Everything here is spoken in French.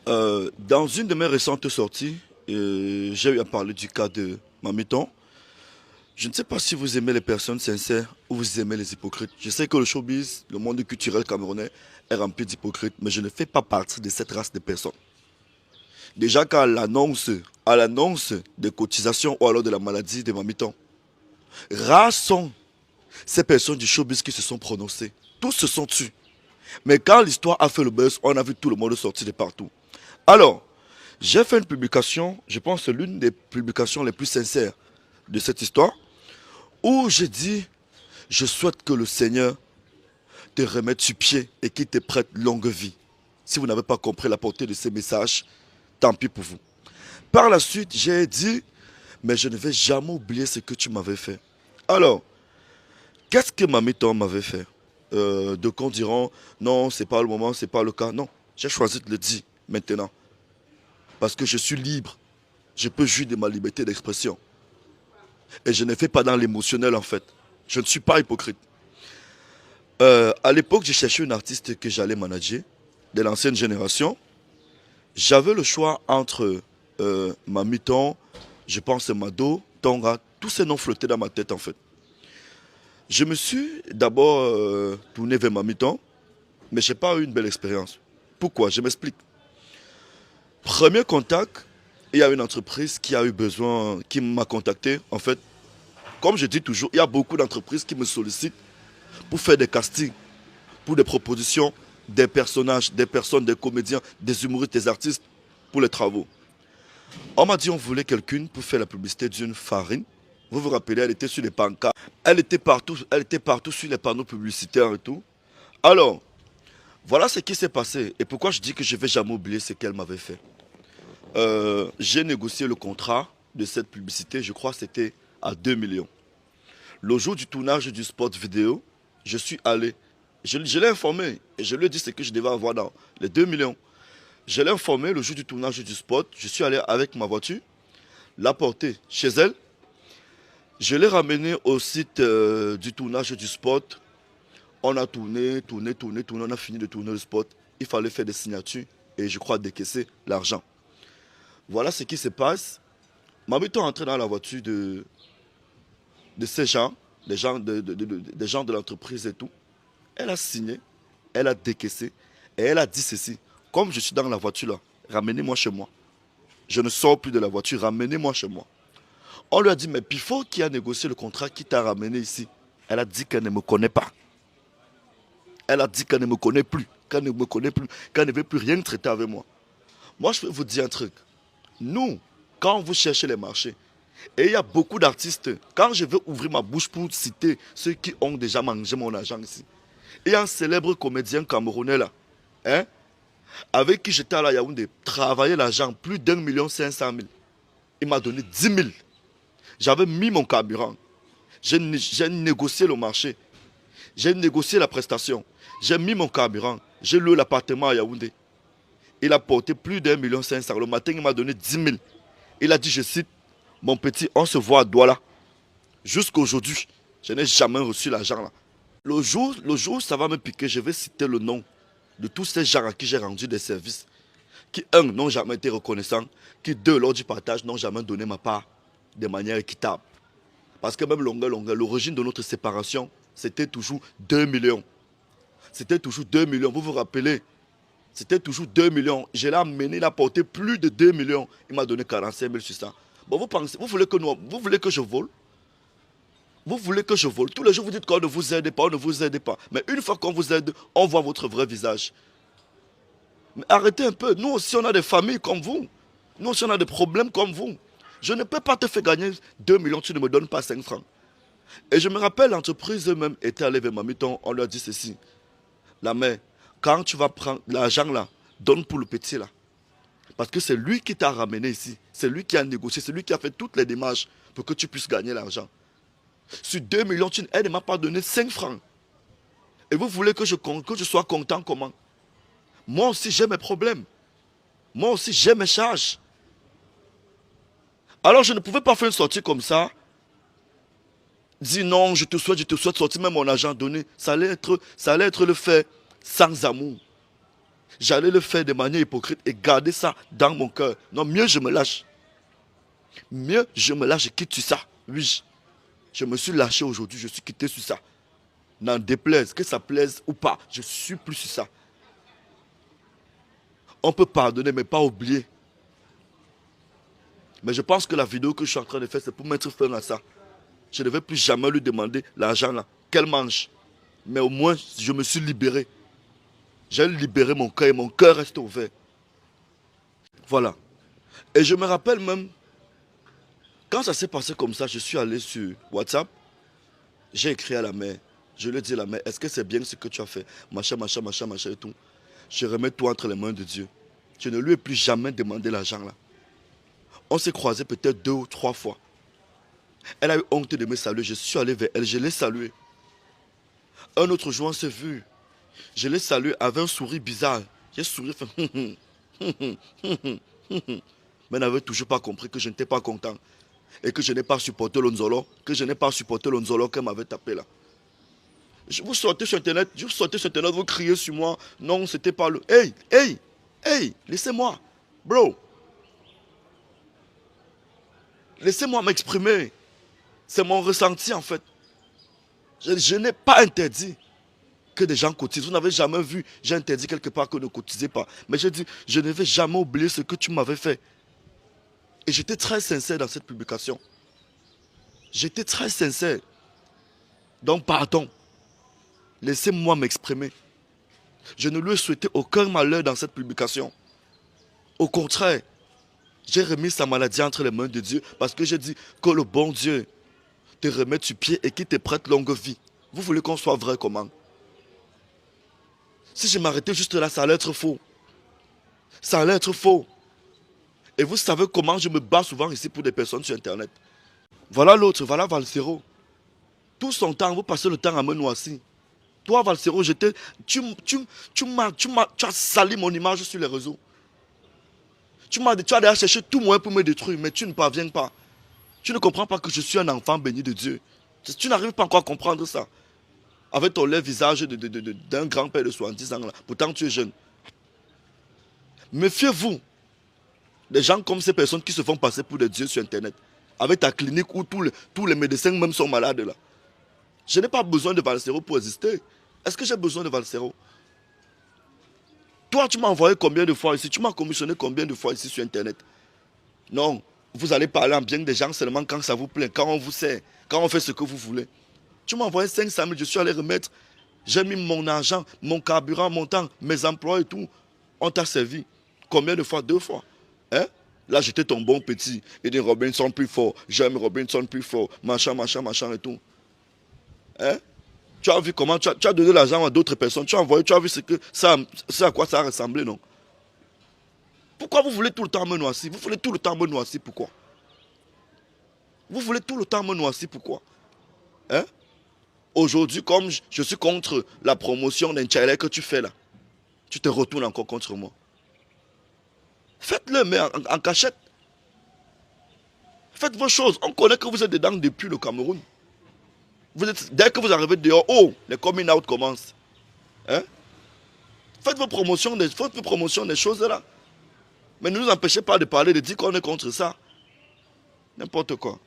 Dans une de mes récentes sorties, j'ai eu à parler du cas de Mamiton. Je ne sais pas si vous aimez les personnes sincères ou vous aimez les hypocrites. Je sais que le showbiz, le monde culturel camerounais est rempli d'hypocrites, mais je ne fais pas partie de cette race de personnes. Déjà à l'annonce des cotisations ou alors de la maladie de Mamiton, rares sont ces personnes du showbiz qui se sont prononcées. Tous se sont tus. Mais quand l'histoire a fait le buzz, on a vu tout le monde sortir de partout. Alors, j'ai fait une publication, je pense que c'est l'une des publications les plus sincères de cette histoire, où j'ai dit, je souhaite que le Seigneur te remette sur pied et qu'il te prête longue vie. Si vous n'avez pas compris la portée de ces messages, tant pis pour vous. Par la suite, j'ai dit, mais je ne vais jamais oublier ce que tu m'avais fait. Alors, qu'est-ce que Mamiton m'avait fait? De qu'on diront, non, c'est pas le moment, c'est pas le cas. Non, j'ai choisi de le dire maintenant. Parce que je suis libre. Je peux jouir de ma liberté d'expression. Et je ne fais pas dans l'émotionnel en fait. Je ne suis pas hypocrite. À l'époque, j'ai cherché une artiste que j'allais manager, de l'ancienne génération. J'avais le choix entre Mamiton, je pense Mado, Tonga, tous ces noms flottaient dans ma tête en fait. Je me suis d'abord tourné vers Mamiton, mais je n'ai pas eu une belle expérience. Pourquoi? Je m'explique. Premier contact, il y a une entreprise qui a eu besoin, qui m'a contacté. En fait, comme je dis toujours, il y a beaucoup d'entreprises qui me sollicitent pour faire des castings, pour des propositions, des personnages, des personnes, des comédiens, des humoristes, des artistes pour les travaux. On m'a dit on voulait quelqu'un pour faire la publicité d'une farine. Vous vous rappelez, elle était sur les pancartes, elle était partout sur les panneaux publicitaires et tout. Alors, voilà ce qui s'est passé. Et pourquoi je dis que je ne vais jamais oublier ce qu'elle m'avait fait. J'ai négocié le contrat de cette publicité, je crois que c'était à 2 millions. Le jour du tournage du spot vidéo, je suis allé, je l'ai informé et je lui ai dit ce que je devais avoir dans les 2 millions. Je l'ai informé le jour du tournage du spot, je suis allé avec ma voiture, la porter chez elle. Je l'ai ramené au site du tournage du spot. On a tourné, on a fini de tourner le spot. Il fallait faire des signatures et je crois décaisser l'argent. Voilà ce qui se passe. M'habitant entré dans la voiture de ces gens, des gens de l'entreprise et tout. Elle a signé, elle a décaissé et elle a dit ceci. Comme je suis dans la voiture là, ramenez-moi chez moi. Je ne sors plus de la voiture, ramenez-moi chez moi. On lui a dit, mais Pifo qui a négocié le contrat, qui t'a ramené ici. Elle a dit qu'elle ne me connaît pas. Elle a dit qu'elle ne me connaît plus, qu'elle ne me connaît plus, qu'elle ne veut plus rien traiter avec moi. Moi, je vais vous dire un truc. Nous, quand vous cherchez les marchés, et il y a beaucoup d'artistes, quand je veux ouvrir ma bouche pour citer ceux qui ont déjà mangé mon argent ici, il y a un célèbre comédien camerounais là, hein, avec qui j'étais à la Yaoundé, travailler l'argent, plus d'1,5 million. Il m'a donné 10 000. J'avais mis mon carburant. J'ai négocié le marché. J'ai négocié la prestation. J'ai mis mon carburant. J'ai loué l'appartement à Yaoundé. Il a porté plus d'1,5 million. Le matin, il m'a donné 10 000. Il a dit, je cite, mon petit, on se voit à Douala. Jusqu'aujourd'hui, je n'ai jamais reçu l'argent là. Le jour où ça va me piquer, je vais citer le nom de tous ces gens à qui j'ai rendu des services. Qui, un, n'ont jamais été reconnaissants. Qui, deux, lors du partage, n'ont jamais donné ma part de manière équitable. Parce que même l'origine de notre séparation, c'était toujours 2 millions. C'était toujours 2 millions. Vous vous rappelez? C'était toujours 2 millions. Je l'ai amené, il a porté plus de 2 millions. Il m'a donné 45 000 sur ça. Bon, vous voulez vous voulez que je vole? Vous voulez que je vole? Tous les jours, vous dites qu'on ne vous aide pas, on ne vous aide pas. Mais une fois qu'on vous aide, on voit votre vrai visage. Mais arrêtez un peu. Nous aussi, on a des familles comme vous. Nous aussi, on a des problèmes comme vous. Je ne peux pas te faire gagner 2 millions, tu ne me donnes pas 5 francs. Et je me rappelle, l'entreprise eux-mêmes était allée vers Mamiton, on leur a dit ceci. La mère, quand tu vas prendre l'argent là, donne pour le petit là. Parce que c'est lui qui t'a ramené ici. C'est lui qui a négocié, c'est lui qui a fait toutes les démarches pour que tu puisses gagner l'argent. Sur 2 millions, elle ne m'a pas donné 5 francs. Et vous voulez que je sois content comment? Moi aussi, j'ai mes problèmes. Moi aussi, j'ai mes charges. Alors, je ne pouvais pas faire une sortie comme ça. Dire non, je te souhaite sortir même mon argent donné. Ça allait être le fait sans amour. J'allais le faire de manière hypocrite et garder ça dans mon cœur. Non, mieux je me lâche. Mieux je me lâche et quitte sur ça. Oui, je me suis lâché aujourd'hui, je suis quitté sur ça. N'en déplaise, que ça plaise ou pas, je suis plus sur ça. On peut pardonner, mais pas oublier. Mais je pense que la vidéo que je suis en train de faire, c'est pour mettre fin à ça. Je ne vais plus jamais lui demander l'argent là, qu'elle mange. Mais au moins, je me suis libéré. J'ai libéré mon cœur et mon cœur reste ouvert. Voilà. Et je me rappelle même, quand ça s'est passé comme ça, je suis allé sur WhatsApp, j'ai écrit à la mère. Je lui ai dit à la mère, est-ce que c'est bien ce que tu as fait? Machin, machin, machin, machin et tout. Je remets tout entre les mains de Dieu. Je ne lui ai plus jamais demandé l'argent là. On s'est croisés peut-être 2 ou 3 fois. Elle a eu honte de me saluer. Je suis allé vers elle, je l'ai saluée. Un autre jour, on s'est vu. Je l'ai salué avec un sourire bizarre. J'ai souri, fait mais elle n'avait toujours pas compris que je n'étais pas content. Et que je n'ai pas supporté l'onzolo. Que je n'ai pas supporté l'onzolo qu'elle m'avait tapé là. Vous sortez sur internet, vous criez sur moi. Non, c'était pas le. Hey, hey, hey, laissez-moi. Bro. Laissez-moi m'exprimer. C'est mon ressenti en fait. Je n'ai pas interdit que des gens cotisent. Vous n'avez jamais vu, j'ai interdit quelque part que ne cotisez pas. Mais j'ai dit, je ne vais jamais oublier ce que tu m'avais fait. Et j'étais très sincère dans cette publication. J'étais très sincère. Donc pardon. Laissez-moi m'exprimer. Je ne lui ai souhaité aucun malheur dans cette publication. Au contraire, j'ai remis sa maladie entre les mains de Dieu parce que j'ai dit que le bon Dieu te remette sur pied et qu'il te prête longue vie. Vous voulez qu'on soit vrai comment? Si je m'arrêtais juste là, ça allait être faux. Ça allait être faux. Et vous savez comment je me bats souvent ici pour des personnes sur Internet. Voilà l'autre, voilà Valsero. Tout son temps, vous passez le temps à me noircir. Toi, Valsero, tu as sali mon image sur les réseaux. Tu as déjà cherché tout moyen pour me détruire, mais tu ne parviens pas. Tu ne comprends pas que je suis un enfant béni de Dieu. Tu n'arrives pas encore à comprendre ça. Avec ton laid visage d'un grand-père de 70 ans, là. Pourtant tu es jeune. Méfiez-vous des gens comme ces personnes qui se font passer pour des dieux sur Internet. Avec ta clinique où tous les médecins même sont malades là. Je n'ai pas besoin de Valsero pour exister. Est-ce que j'ai besoin de Valsero? Toi, tu m'as envoyé combien de fois ici? Tu m'as commissionné combien de fois ici sur Internet? Non, vous allez parler en bien des gens seulement quand ça vous plaît, quand on vous sert, quand on fait ce que vous voulez. Tu m'as envoyé 500 000, je suis allé remettre. J'ai mis mon argent, mon carburant, mon temps, mes emplois et tout. On t'a servi. Combien de fois? 2 fois. Hein? Là, j'étais ton bon petit. Il dit Robinson plus fort. J'aime Robinson plus fort. Machin, machin, machin et tout. Hein? Tu as vu comment tu as donné l'argent à d'autres personnes. Tu as envoyé, tu as vu ce à quoi ça a ressemblé, non? Pourquoi vous voulez tout le temps me noircir? Vous voulez tout le temps me noircir, pourquoi? Vous voulez tout le temps me noircir, pourquoi? Hein? Aujourd'hui, comme je suis contre la promotion d'Inch'Allah que tu fais là, tu te retournes encore contre moi. Faites-le, mais en cachette. Faites vos choses. On connaît que vous êtes dedans depuis le Cameroun. Dès que vous arrivez dehors, oh, les coming out commencent. Hein? Faites vos promotions des choses là. Mais ne nous empêchez pas de parler, de dire qu'on est contre ça. N'importe quoi.